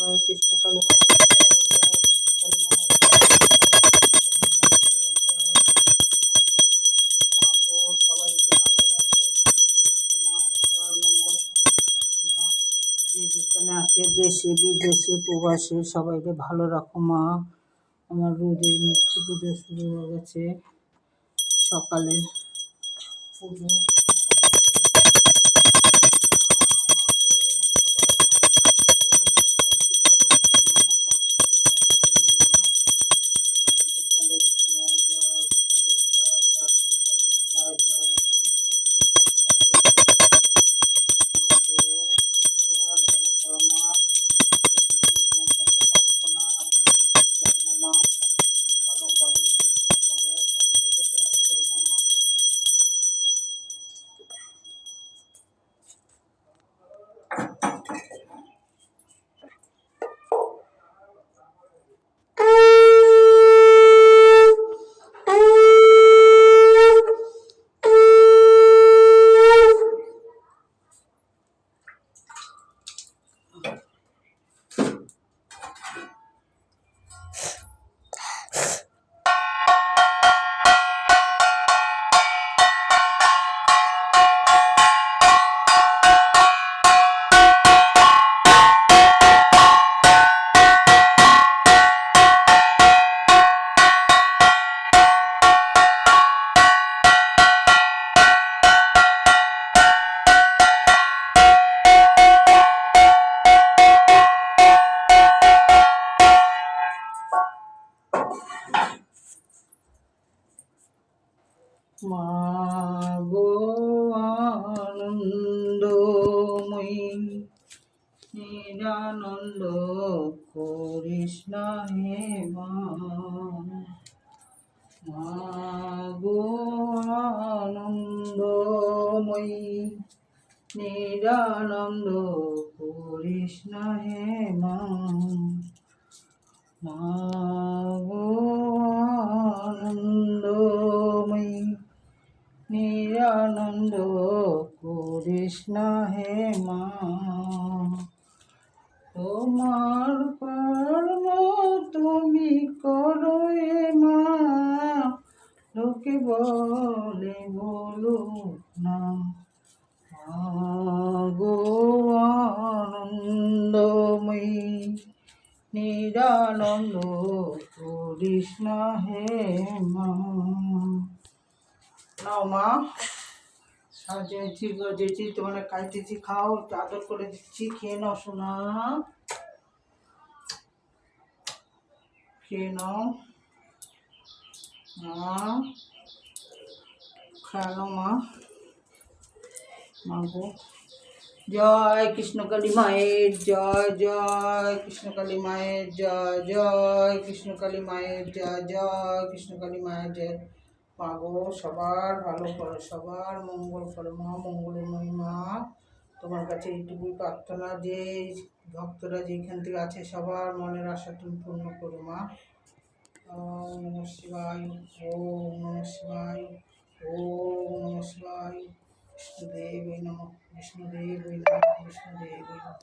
জয় কৃষ্ণ কালী মায়ের জয় কৃষ্ণ কালী মায়ের সবাইকে ভালো রাখো, মা সবার মঙ্গল কামনা। যে যেখানে আছে দেশে বিদেশে প্রবাসে সবাইকে ভালো রাখো মা। আমার রোদের নিত্য পুজো শুরু হয়ে গেছে, সকালে পুজো। মা গো আনন্দময়ী নিরানন্দ করিস না হে মা। মা গো আনন্দময়ী নিরানন্দ করিস না হে মা। মা গো আনন্দময়ী নিরানন্দ করিস না হে মা। তোমার কর্ম তুমি করো এ মা, লোকে বলে বলুক না। মা গো আনন্দময়ী নিরানন্দ করিস না হে মা। নাও মা, সাজিয়েছি গজেছি, তোমার খাইতেছি, খাও, একটু আদর করে দিচ্ছি, খেয়ে নাও সোনা, খেয়ে নাও মা, খাও মা। মা গো জয় কৃষ্ণকালী মায়ের জয়, জয় কৃষ্ণকালী মায়ের জয়, জয় কৃষ্ণকালী মায়ের জয়, জয় কৃষ্ণকালী মায়ের জয়। মা গো সবার ভালো করো, সবার মঙ্গল করো মা, মঙ্গলময়ী মা। তোমার কাছে এইটুকুই প্রার্থনা যে ভক্তরা যেখান থেকে আছে সবার মনের আশা তুমি পূর্ণ করো মা। ওম নমঃ শিবায়, ওম নমঃ শিবায়, ওম নমঃ শিবায়। বিষ্ণুদেব নমঃ, বিষ্ণুদেব নমঃ, বিষ্ণুদেব নমঃ।